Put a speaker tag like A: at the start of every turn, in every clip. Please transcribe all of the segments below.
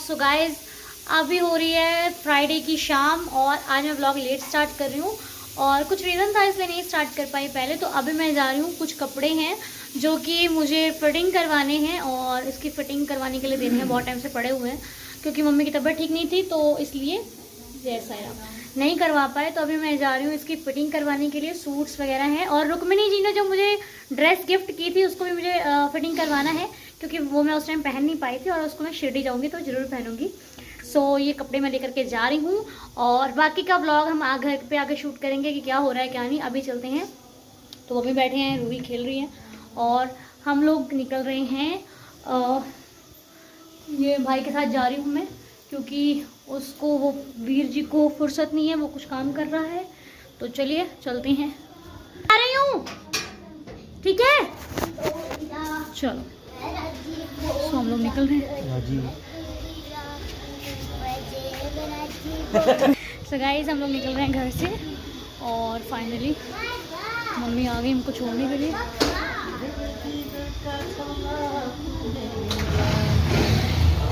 A: So guys अभी हो रही है फ्राइडे की शाम और आज मैं ब्लॉग लेट स्टार्ट कर रही हूँ और कुछ रीज़न था इसलिए नहीं स्टार्ट कर पाई पहले। तो अभी मैं जा रही हूँ, कुछ कपड़े हैं जो कि मुझे फिटिंग करवाने हैं और इसकी फिटिंग करवाने के लिए देने हैं, बहुत टाइम से पड़े हुए हैं क्योंकि मम्मी की तबीयत ठीक नहीं थी तो इसलिए जैसा नहीं करवा पाए। तो अभी मैं जा रही हूँ इसकी फिटिंग करवाने के लिए। सूट्स वगैरह हैं और रुक्मिनी जी ने जो मुझे ड्रेस गिफ्ट की थी उसको भी मुझे फिटिंग करवाना है क्योंकि वो मैं उस टाइम पहन नहीं पाई थी और उसको मैं शिरडी जाऊँगी तो ज़रूर पहनूंगी। सो ये कपड़े मैं लेकर के जा रही हूँ और बाकी का व्लॉग हम घर पे आके शूट करेंगे कि क्या हो रहा है क्या नहीं। अभी चलते हैं। तो वो भी बैठे हैं, रूही खेल रही है और हम लोग निकल रहे हैं। ये भाई के साथ जा रही हूँ मैं क्योंकि उसको वो वीर जी को फुर्सत नहीं है, वो कुछ काम कर रहा है। तो चलिए चलते हैं, आ रही हूँ, ठीक है चलो। तो हम लोग निकल रहे हैं। सो गाइस हम लोग निकल रहे हैं घर से और फाइनली मम्मी आ गई हमको छोड़ने के लिए।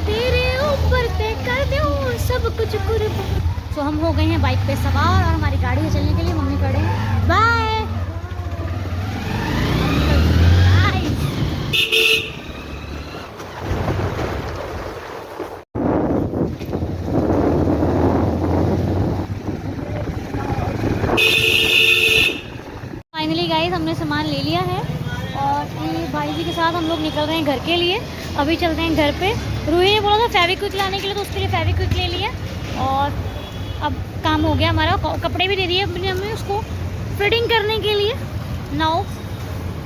A: तेरे ऊपर ते कर दूं सब कुछ कुर्बान। सो हम हो गए हैं बाइक पे सवार और हमारी गाड़ी है चलने के लिए। मम्मी खड़े हैं, बाय। फाइनली गाइस हमने सामान ले लिया है और ये भाई जी के साथ हम लोग निकल रहे हैं घर के लिए। अभी चलते हैं घर पे। रूही ने बोला था फेविक्विक लाने के लिए तो उसके लिए फेविक्विक ले लिया और अब काम हो गया हमारा। कपड़े भी दे दिए अपनी मम्मी उसको फिटिंग करने के लिए। नाउ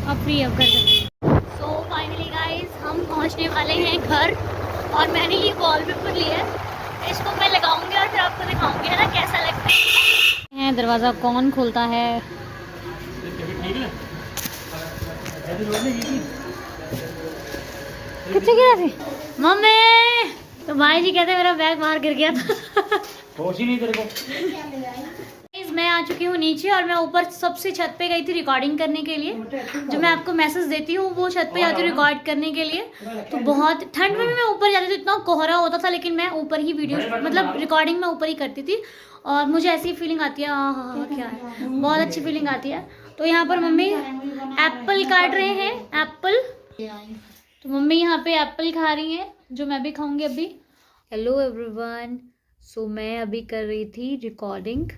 A: अब फ्री अब घर। सो फाइनली गाइस हम पहुंचने वाले हैं घर और मैंने ये वॉलपेपर लिया है, इसको मैं लगाऊंगी और फिर आपको दिखाऊंगी है ना कैसा लगता है। दरवाज़ा कौन खोलता है? कितने गिरा थे मम्मी? तो भाई जी कहते मेरा बैग बाहर गिर गया था। होश ही नहीं तेरे को। मैं आ चुकी हूँ नीचे और मैं ऊपर सबसे छत पे गई थी रिकॉर्डिंग करने के लिए। जो मैं आपको मैसेज देती हूँ वो छत पे जाती हूँ रिकॉर्ड करने के लिए। तो बहुत ठंड में भी मैं ऊपर जाती थी, इतना कोहरा होता था लेकिन मैं ऊपर ही वीडियो मतलब रिकॉर्डिंग में ऊपर ही करती थी और मुझे ऐसी फीलिंग आती है, हाँ क्या है, बहुत अच्छी फीलिंग आती है। तो यहाँ पर मम्मी एप्पल काट रहे हैं, एप्पल। तो मम्मी यहाँ पे एप्पल खा रही हैं जो मैं भी खाऊंगी अभी। Hello everyone. सो मैं अभी कर रही थी रिकॉर्डिंग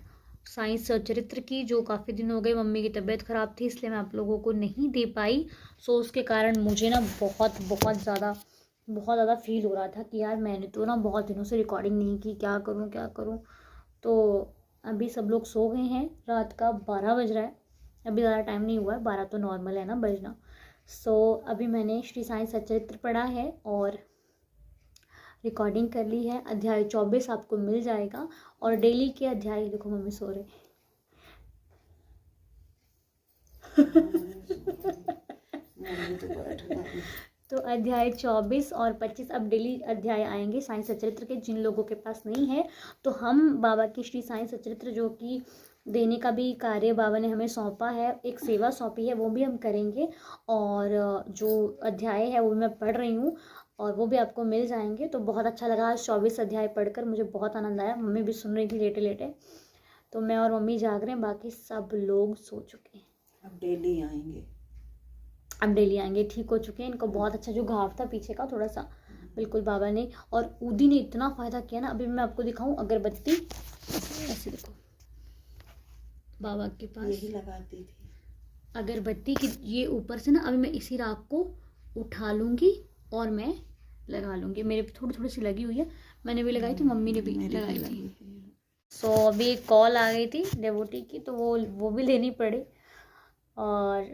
A: साइंस चरित्र की, जो काफ़ी दिन हो गए मम्मी की तबीयत ख़राब थी इसलिए मैं आप लोगों को नहीं दे पाई। सो उसके कारण मुझे ना बहुत ज़्यादा फील हो रहा था कि यार मैंने तो ना बहुत दिनों से रिकॉर्डिंग नहीं की, क्या करूँ। तो अभी सब लोग सो गए हैं, रात का 12 बज रहा है, अभी ज़्यादा टाइम नहीं हुआ है, 12 तो नॉर्मल है ना बजना। सो अभी मैंने श्री साईं सच्चरित्र पढ़ा है और रिकॉर्डिंग कर ली है। अध्याय 24 आपको मिल जाएगा और डेली के अध्याय, देखो मम्मी सो रहे। तो अध्याय 24 और 25 अब डेली अध्याय आएंगे साईं सच्चरित्र के। जिन लोगों के पास नहीं है तो हम बाबा की श्री साईं सच्चरित्र जो कि देने का भी कार्य बाबा ने हमें सौंपा है, एक सेवा सौंपी है, वो भी हम करेंगे। और जो अध्याय है वो मैं पढ़ रही हूँ और वो भी आपको मिल जाएंगे। तो बहुत अच्छा लगा आज 24 अध्याय पढ़कर, मुझे बहुत आनंद आया। मम्मी भी सुन रही थी लेटे लेटे। तो मैं और मम्मी जाग रहे हैं, बाकी सब लोग सो चुके हैं।
B: अब डेली आएंगे,
A: ठीक हो चुके हैं। इनको बहुत अच्छा जो घाव था पीछे का थोड़ा सा, बिल्कुल बाबा ने और ऊदी ने इतना फ़ायदा किया ना। अभी मैं आपको दिखाऊं अगरबत्ती, ऐसे देखो बाबा के पास
B: यही लगाती थी
A: अगरबत्ती की। ये ऊपर से ना अभी मैं इसी राख को उठा लूँगी और मैं लगा लूँगी। मेरे थोड़ी सी लगी हुई है, मैंने भी लगाई थी, मम्मी ने भी लगाई थी। सो अभी एक कॉल आ गई थी डेवोटी की तो वो भी लेनी पड़ी। और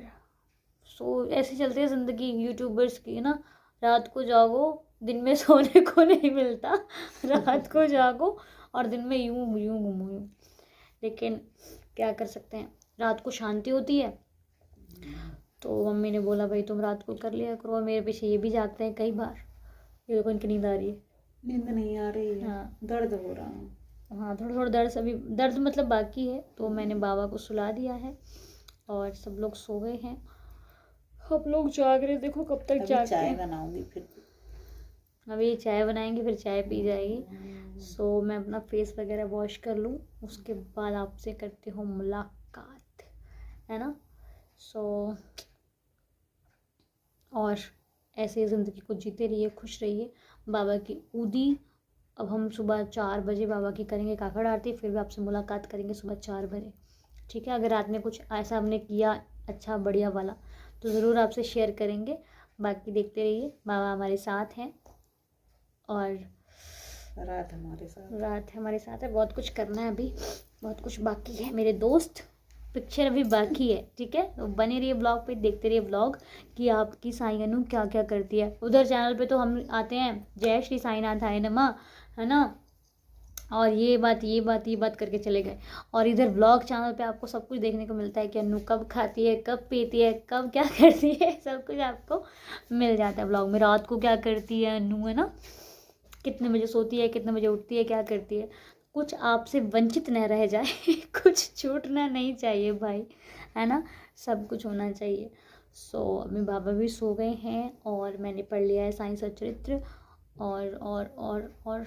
A: सो ऐसे चलती है ज़िंदगी यूट्यूबर्स की ना, रात को जागो दिन में सोने को नहीं मिलता, रात को जागो और दिन में यूं घूमो यूं। लेकिन क्या कर सकते हैं, रात को शांति होती है। तो मम्मी ने बोला भाई तुम रात को कर लिया करो, और मेरे पीछे ये भी जागते हैं कई बार। ये देखो इनकी नींद आ रही है,
B: नींद नहीं आ रही है,
A: हाँ
B: दर्द हो रहा है,
A: हाँ थोड़ा दर्द, अभी दर्द मतलब बाकी है। तो मैंने बाबा को सुला दिया है और सब लोग सो गए हैं, हम लोग जाग रहे। देखो कब तक जागते
B: चाय
A: हैं।
B: बनाऊंगी फिर।
A: अभी चाय बनाएंगे, फिर चाय पी जाएगी। सो मैं अपना फेस वगैरह वॉश कर लूँ, उसके बाद आपसे करती हूँ मुलाकात, है ना। सो और ऐसे ज़िंदगी को जीते रहिए, खुश रहिए। बाबा की ऊदी, अब हम सुबह 4 बजे बाबा की करेंगे काकड़ आरती, फिर भी आपसे मुलाकात करेंगे सुबह 4 बजे, ठीक है। अगर रात में कुछ ऐसा हमने किया अच्छा बढ़िया वाला तो ज़रूर आपसे शेयर करेंगे। बाकी देखते रहिए, बाबा हमारे साथ हैं और
B: रात
A: हमारे साथ है। बहुत कुछ करना है अभी, बहुत कुछ बाकी है मेरे दोस्त, पिक्चर अभी बाकी है, ठीक है। तो बने रहिए ब्लॉग पे, देखते रहिए ब्लॉग कि आपकी साई अनु क्या क्या करती है। उधर चैनल पे तो हम आते हैं जय श्री साईनाथाय नमः, है ना, और ये बात करके चले गए। और इधर ब्लॉग चैनल पे आपको सब कुछ देखने को मिलता है कि अनु कब खाती है, कब पीती है, कब क्या करती है, सब कुछ आपको मिल जाता है ब्लॉग में। रात को क्या करती है अनु, है ना, कितने बजे सोती है, कितने बजे उठती है, क्या करती है, कुछ आपसे वंचित न रह जाए कुछ छूटना नहीं चाहिए भाई, है ना, सब कुछ होना चाहिए। सो अभी बाबा भी सो गए हैं और मैंने पढ़ लिया है साई सच्चरित्र। और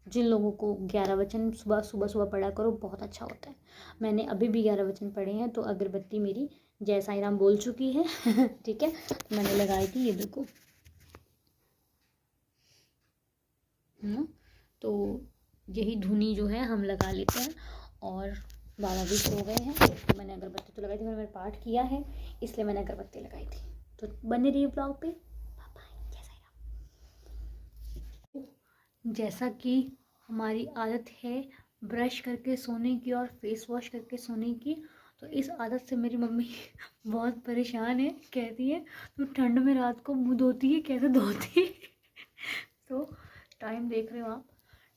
A: जिन लोगों को 11 वचन सुबह पढ़ा करो, बहुत अच्छा होता है। मैंने अभी भी 11 वचन पढ़े हैं, तो अगरबत्ती मेरी जय साई राम बोल चुकी है ठीक है, तो मैंने लगाई थी, ये देखो, तो यही धुनी जो है हम लगा लेते हैं। और बाबा भी सो गए हैं, तो मैंने अगरबत्ती तो लगाई थी, मैंने पाठ किया है इसलिए मैंने अगरबत्ती लगाई थी। तो बने रहिए ब्लॉग पे, बाय बाय, जय साई राम। जैसा कि हमारी आदत है ब्रश करके सोने की और फेस वॉश करके सोने की, तो इस आदत से मेरी मम्मी बहुत परेशान है, कहती है तू ठंड में रात को मुँह धोती है, कैसे धोती है तो टाइम देख रहे हो आप,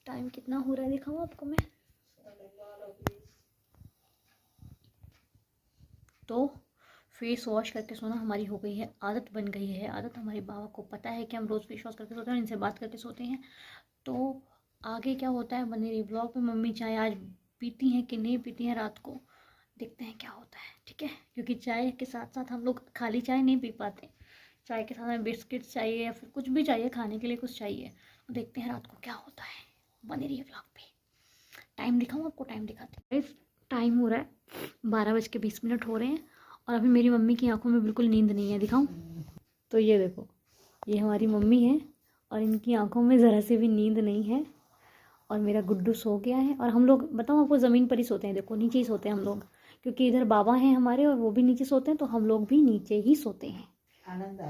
A: टाइम कितना हो रहा है दिखाऊँ आपको मैं, तो फेस वॉश करके सोना हमारी हो गई है आदत, बन गई है आदत। हमारे बाबा को पता है कि हम रोज़ फेस वॉश करके सोते हैं, इनसे बात करके सोते हैं। तो आगे क्या होता है बने रही ब्लॉग में। मम्मी चाय आज पीती हैं कि नहीं पीती हैं रात को, देखते हैं क्या होता है, ठीक है। क्योंकि चाय के साथ साथ हम लोग खाली चाय नहीं पी पाते, चाय के साथ हमें बिस्किट्स चाहिए या फिर कुछ भी चाहिए खाने के लिए, कुछ चाहिए। तो देखते हैं रात को क्या होता है, बने रहिए ब्लॉग पे। टाइम दिखाऊँ आपको, टाइम दिखाते हैं। टाइम हो रहा है 12:20 हो रहे हैं और अभी मेरी मम्मी की आंखों में बिल्कुल नींद नहीं है, दिखाऊं। तो ये देखो, ये हमारी मम्मी है और इनकी आंखों में ज़रा से भी नींद नहीं है। और मेरा गुड्डू सो गया है। और हम लोग बताऊँ आपको, ज़मीन पर ही सोते हैं, देखो नीचे ही सोते हैं हम लोग, क्योंकि इधर बाबा हैं हमारे और वो भी नीचे सोते हैं, तो हम लोग भी नीचे ही सोते हैं। आनंद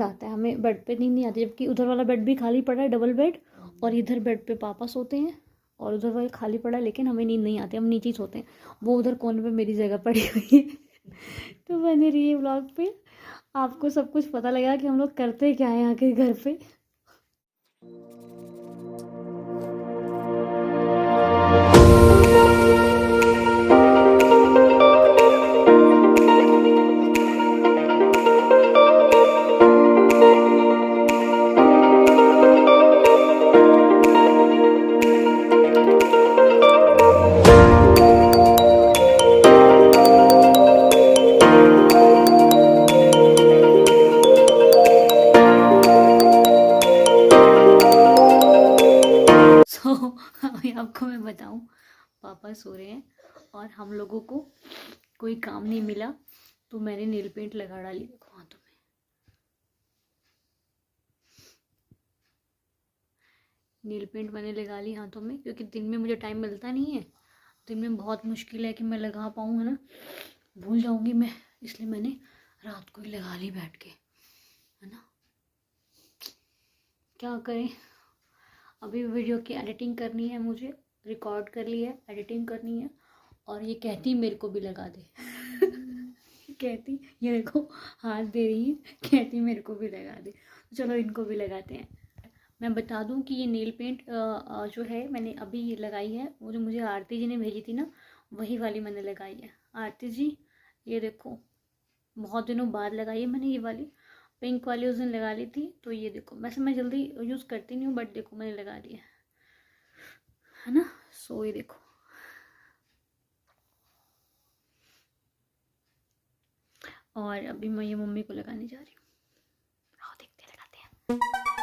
A: आता है हमें, बेड पे नींद नहीं आती, जबकि उधर वाला बेड भी खाली पड़ा है, डबल बेड, और इधर बेड पे पापा सोते हैं और उधर वाला खाली पड़ा है, लेकिन हमें नींद नहीं आती, हम नीचे ही सोते हैं। वो उधर कोने पे मेरी जगह पड़ी हुई है तो बने रहिए व्लॉग पे, आपको सब कुछ पता लगेगा कि हम लोग करते क्या है यहाँ के घर पे। अभी आपको मैं बताऊं, पापा सो रहे हैं और हम लोगों को कोई काम नहीं मिला, तो मैंने नेल पेंट लगा डाली, देखो हाथों में। नेल पेंट मैंने लगा ली हाथों में, क्योंकि दिन में मुझे टाइम मिलता नहीं है, दिन में बहुत मुश्किल है कि मैं लगा पाऊँ, है ना, भूल जाऊंगी मैं, इसलिए मैंने रात को ही लगा ली बैठ के, है ना। क्या करें, अभी वीडियो की एडिटिंग करनी है मुझे, रिकॉर्ड कर ली है, एडिटिंग करनी है, और ये कहती मेरे को भी लगा दे कहती, ये देखो हाथ दे रही है, कहती मेरे को भी लगा दे, चलो इनको भी लगाते हैं। मैं बता दूं कि ये नेल पेंट जो है मैंने अभी लगाई है, वो जो मुझे आरती जी ने भेजी थी ना, वही वाली मैंने लगाई है। आरती जी ये देखो, बहुत दिनों बाद लगाई है मैंने ये वाली, पिंक वाली उस दिन लगा ली थी, तो ये देखो, वैसे मैं जल्दी यूज़ करती नहीं हूँ, बट देखो मैंने लगा लिया है ना। सो ये देखो, और अभी मैं ये मम्मी को लगाने जा रही हूँ, आओ देखते हैं लगाते हैं।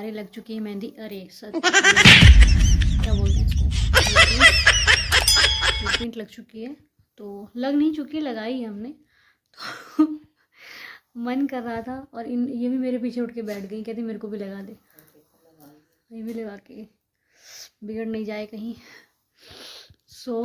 A: हमारे लग चुकी है मेहंदी। अरे सर क्या बोलते हैं इसको, पेंट लग चुकी है। तो लग नहीं चुकी, लगाई है हमने। तो मन कर रहा था, और ये भी मेरे पीछे उठ के बैठ गई, कहती मेरे को भी लगा दे। ये भी लगा के बिगड़ नहीं जाए कहीं। सो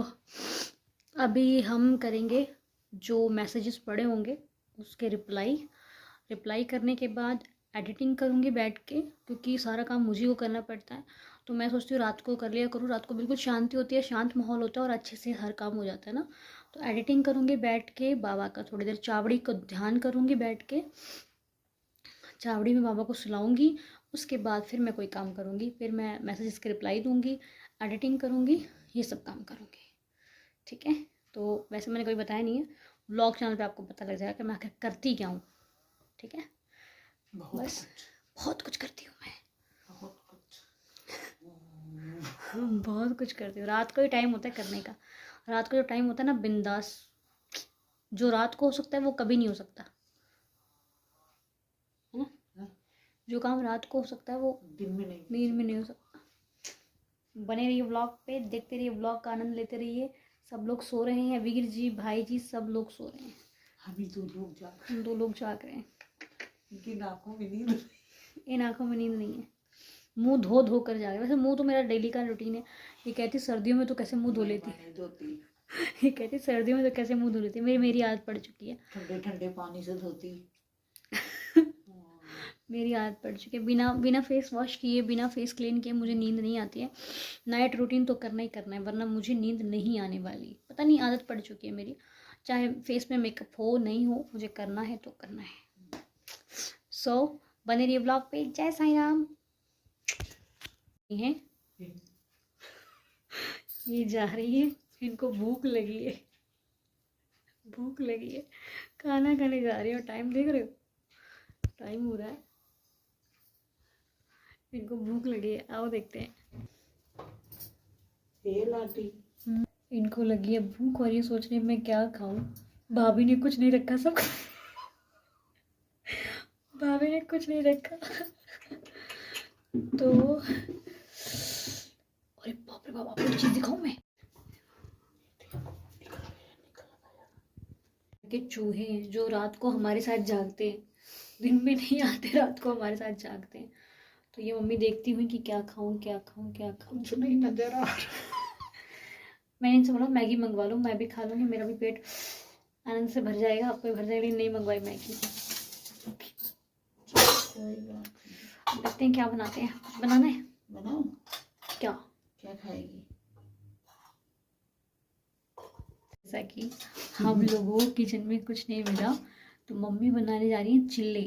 A: अभी हम करेंगे जो मैसेजेस पड़े होंगे उसके रिप्लाई करने के बाद एडिटिंग करूँगी बैठ के, क्योंकि सारा काम मुझे को करना पड़ता है। तो मैं सोचती हूँ रात को कर लिया करूँ, रात को बिल्कुल शांति होती है, शांत माहौल होता है और अच्छे से हर काम हो जाता है ना। तो एडिटिंग करूँगी बैठ के, बाबा का थोड़ी देर चावड़ी को ध्यान करूँगी बैठ के, चावड़ी में बाबा को सुलाऊँगी। उसके बाद फिर मैं कोई काम करूँगी, फिर मैं मैसेजेस के रिप्लाई दूँगी, एडिटिंग करूँगी, ये सब काम करूँगी। ठीक है। तो वैसे मैंने कोई बताया नहीं है, व्लॉग चैनल पे आपको पता लग जाएगा कि मैं आखिर करती क्या हूँ। ठीक है। बस बहुत कुछ करती हूँ मैं, बहुत कुछ करती हूँ। रात को ही टाइम होता है करने का। रात को जो टाइम होता है ना बिंदास, जो रात को हो सकता है वो कभी नहीं हो सकता है ना। जो काम रात को हो सकता है वो दिन में नहीं हो सकता। बने रहिए व्लॉग पे, देखते रहिए व्लॉग का आनंद लेते रहिए। सब लोग सो रहे हैं, वीर जी, भाई जी, सब लोग सो रहे हैं। हम 2 लोग जाग रहे हैं। इन आँखों में नींद नहीं है, मुंह धो धो कर जागे। वैसे मुंह तो मेरा डेली का रूटीन है। ये कहती सर्दियों में तो कैसे मुंह धो लेती ये कहती सर्दियों में तो कैसे मुंह धो लेती। मेरी आदत पड़ चुकी है,
B: ठंडे ठंडे पानी से धोती
A: मेरी आदत पड़ चुकी है। बिना फेस वॉश किए, बिना फेस क्लीन किए मुझे नींद नहीं आती है। नाइट रूटीन तो करना ही करना है, वरना मुझे नींद नहीं आने वाली। पता नहीं, आदत पड़ चुकी है मेरी। चाहे फेस में मेकअप हो नहीं हो, मुझे करना है तो करना है। सो बने रहिए ब्लॉग पे। जय साईं राम। है ये जा रही है, इनको भूख लगी है, खाना खाने जा रही है। और टाइम देख रहे हो, टाइम हो रहा है, इनको भूख लगी है। आओ देखते हैं।
B: ये लाटी
A: इनको लगी है भूख और ये सोच रही है मैं क्या खाऊं। भाभी ने कुछ नहीं रखा, सब भाभी ने कुछ नहीं रखा। तो अरे बाप रे बाप, आपको चीज दिखाऊं मैं। के चूहे हैं जो रात को हमारे साथ जागते हैं, दिन में नहीं आते, रात को हमारे साथ जागते हैं। तो ये मम्मी देखती हुई कि क्या खाऊं क्या खाऊं क्या खाऊं।
B: कुछ नहीं नजर आ रहा।
A: मैंने इनसे बोला मैगी मंगवा लो, मैं भी खा लूँगी, मेरा भी पेट आनंद से भर जाएगा, आपको भी भर जाएगा। नहीं मंगवाई मैगी। देखते हैं क्या बनाते हैं। कुछ बनाना है,
B: बनाओ।
A: क्या
B: खाएगी?
A: जैसा कि हम लोगों किचन में कुछ नहीं मिला तो मम्मी बनाने जा रही है चिल्ले।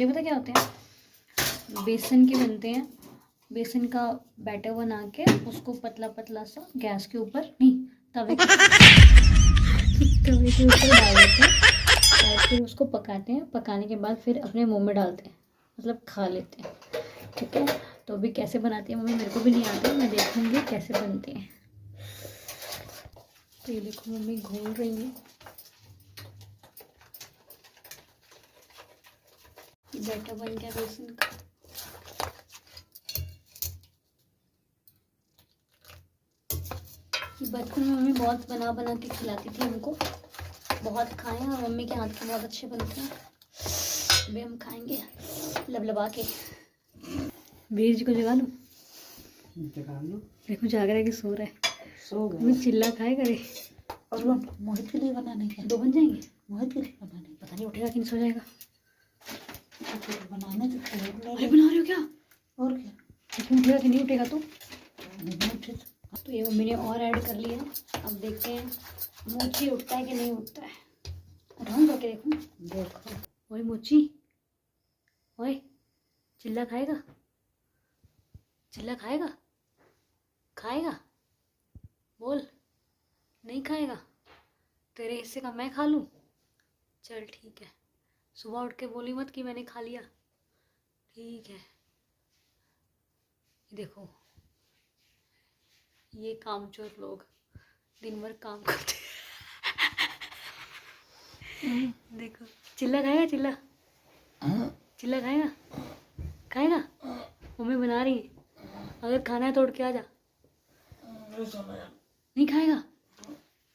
A: पता क्या होते हैं? बेसन के बनते हैं। बेसन का बैटर बना के उसको पतला पतला सा गैस के ऊपर नहीं तवे के ऊपर डाल देते हैं और फिर उसको पकाते हैं। पकाने के बाद फिर अपने मुंह में डालते हैं, मतलब खा लेते हैं। ठीक है। तो अभी कैसे बनाती है मम्मी मेरे को भी नहीं आता, मैं देखूंगी कैसे बनते हैं। तो ये देखो मम्मी घोल रही है। बैटर बन गया बेसन का। बचपन में मम्मी बहुत बना के खिलाती थी हमको, बहुत खाए और मम्मी के हाथ के बहुत अच्छे बनते हैं। अभी हम खाएंगे लबलबा के। वीर जी को जगा लूं? देखो जाग रहा है कि सो रहा है?
B: सो गए।
A: मैं चिल्ला खाए करे।
B: और मोहित के लिए बनाने के
A: 2 बन जाएंगे।
B: मोहित के लिए बनाने
A: पता नहीं उठेगा कि नहीं, सो जाएगा।
B: बनाने तो
A: अरे बना रही हो क्या?
B: और क्या?
A: लेकिन उठेगा कि नहीं उठेगा तो?
B: नहीं उठे
A: तो ये मम्मी ने और ऐड कर लिया। अब देखते हैं मोची उठता है कि नहीं उठता है। उठाऊँ करके देखूँ।
B: देखो।
A: ओए मोची, ओए चिल्ला खाएगा? चिल्ला खाएगा? खाएगा? बोल। नहीं खाएगा? तेरे हिस्से का मैं खा लूँ? चल ठीक है। सुबह उठ के बोली मत कि मैंने खा लिया। ठीक है। देखो ये कामचोर लोग दिन भर काम करते हैं। देखो चिल्ला खाएगा चिल्ला? चिल्ला खाएगा? खाएगा? मम्मी बना रही है, अगर खाना है तोड़ के आ जा। नहीं खाएगा?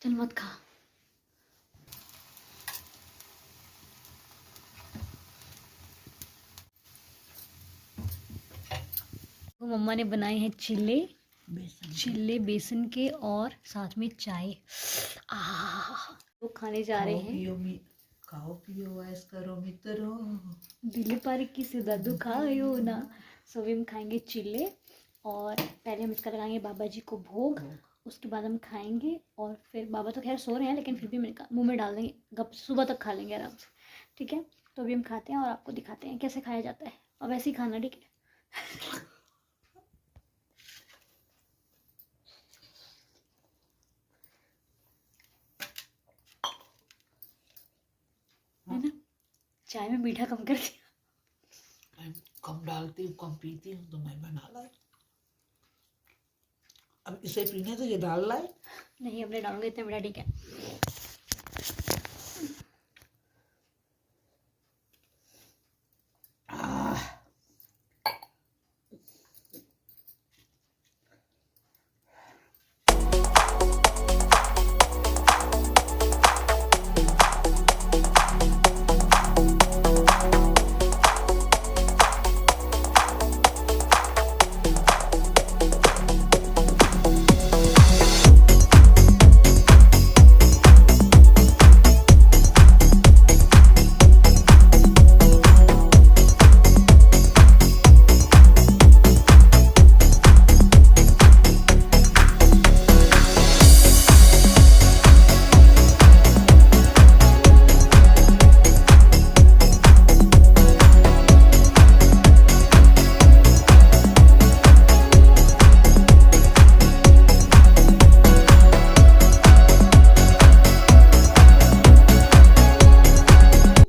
A: चल मत खा। तो मम्मा ने बनाए हैं चिल्ले, चिल्ले बेसन के और साथ में चाय। तो खाने जा रहे हैं।
B: खाओ पियो ऐस करो मित्रों,
A: दिल पर किसी दा दुखायो ना। सो अभी हम खाएंगे चिल्ले और पहले हम इसका लगाएंगे बाबा जी को भोग, उसके बाद हम खाएंगे और फिर बाबा तो खैर सो रहे हैं लेकिन फिर भी मैंने मुंह में डाल देंगे, गप सुबह तक खा लेंगे आराम से। ठीक है, तो अभी हम खाते हैं और आपको दिखाते हैं कैसे खाया जाता है। अब ऐसे ही खाना, ठीक है? है ना, चाय में मीठा कम कर दिया।
B: मैं कम डालती हूँ, कम पीती हूँ, तो मैं बना लाई। अब इसे पीने तो ये डाल लाई।
A: नहीं, अब नहीं डालूंगी, इतना मीठा ठीक है।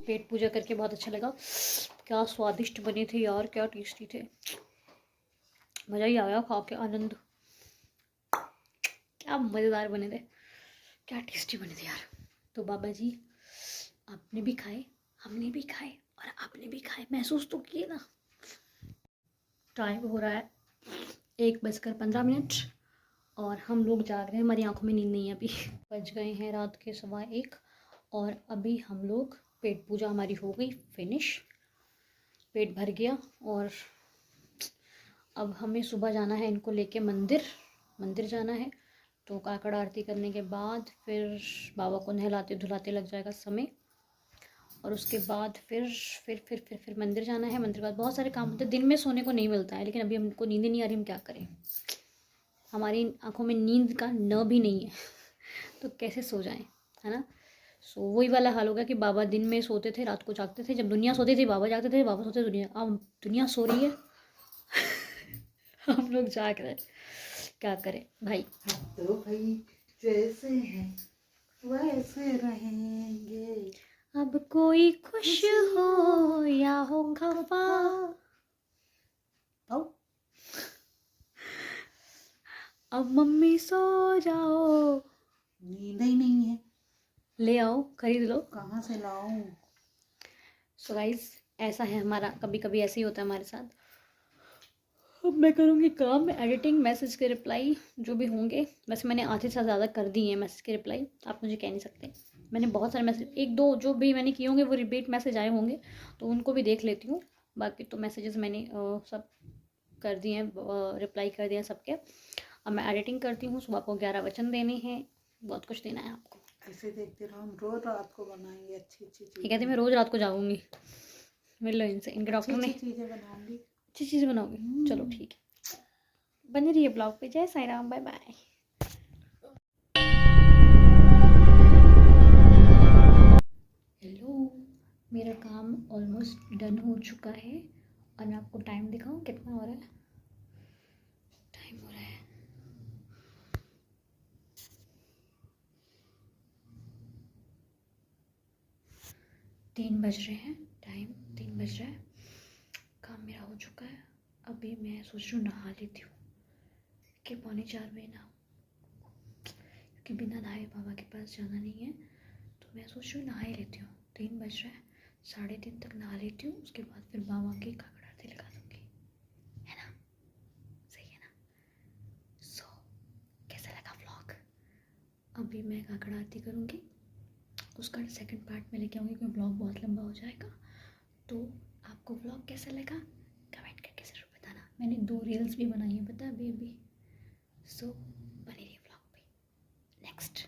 A: पेट पूजा करके बहुत अच्छा लगा। क्या स्वादिष्ट बने थे यार, क्या टेस्टी थे, मज़ा ही आया खा के, आनंद। क्या मज़ेदार बने थे, क्या टेस्टी बने थे यार। तो बाबा जी आपने भी खाए, हमने भी खाए और आपने भी खाए, महसूस तो किए ना। टाइम हो रहा है 1:15 और हम लोग जाग रहे हैं, हमारी आंखों में नींद नहीं है अभी। बज गए हैं रात के 1:15 और अभी हम लोग, पेट पूजा हमारी हो गई फिनिश, पेट भर गया और अब हमें सुबह जाना है इनको लेके मंदिर जाना है। तो काकड़ आरती करने के बाद फिर बाबा को नहलाते धुलाते लग जाएगा समय और उसके बाद फिर मंदिर जाना है। मंदिर के बाद बहुत सारे काम होते हैं, दिन में सोने को नहीं मिलता है, लेकिन अभी हमको नींद नहीं आ रही, हम क्या करें, हमारी आंखों में नींद का न भी नहीं है तो कैसे सो जाएं, है ना। सो वही वाला हाल हो गया कि बाबा दिन में सोते थे, रात को जागते थे, जब दुनिया सोती थी बाबा जागते थे, बाबा सोते थे दुनिया, अब दुनिया सो रही है हम लोग जाग रहे हैं, क्या करें भाई।
B: तो भाई जैसे हैं वैसे रहेंगे,
A: अब कोई खुश हो या हो खफा, अब मम्मी सो जाओ,
B: नींद ही नहीं है,
A: ले आओ खरीद लो।
B: कहाँ से लाऊं।
A: सो गाइस ऐसा है हमारा, कभी कभी ऐसे ही होता है हमारे साथ। अब मैं करूँगी काम, एडिटिंग, मैसेज के रिप्लाई जो भी होंगे। वैसे मैंने आधे से ज़्यादा कर दिए हैं मैसेज के रिप्लाई, आप मुझे कह नहीं सकते। मैंने बहुत सारे मैसेज, एक दो जो भी मैंने किए होंगे वो रिपीट मैसेज आए होंगे तो उनको भी देख लेती हूँ। बाकी तो मैसेजेस मैंने सब कर दिए हैं, रिप्लाई कर दिया सबके। अब मैं एडिटिंग करती हूँ, सुबह को 11 वचन देने हैं, बहुत कुछ देना है आपको।
B: ऐसे देखते रहो, हम रोज रात को बनाएंगे अच्छी अच्छी चीजें।
A: ये कहते मैं रोज़ रात को जाऊँगी, मिल लो इनसे, इनके डॉक्टर ने।
B: चीजें बनाऊंगी,
A: अच्छी चीज़ बनाओगे, चलो ठीक है, बने रहिए ब्लॉग पे। जय Sai Ram, bye bye. Hello, मेरा काम ऑलमोस्ट डन हो चुका है और मैं आपको टाइम दिखाऊं कितना हो रहा है। टाइम हो रहा है 3 बज रहे हैं, टाइम 3 बज रहा है। काम मेरा हो चुका है, अभी मैं सोच रही हूँ नहा लेती हूँ कि 3:45 में ना, क्योंकि बिना नहाए बाबा के पास जाना नहीं है, तो मैं सोच रही हूँ नहा ही लेती हूँ। 3 बज रहा है, 3:30 तक नहा लेती हूँ, उसके बाद फिर बाबा की काकड़ आरती लगा दूँगी, है ना? सही है ना? सो कैसा लगा व्लॉग? अभी मैं काकड़ आरती करूँगी, उसका सेकंड पार्ट में लेके आऊँगी क्योंकि व्लॉग बहुत लंबा हो जाएगा। तो आपको व्लॉग कैसा लगा कमेंट करके ज़रूर बताना। मैंने 2 रील्स भी बनाई हैं पता है अभी। सो बने रहिए व्लॉग पे। नेक्स्ट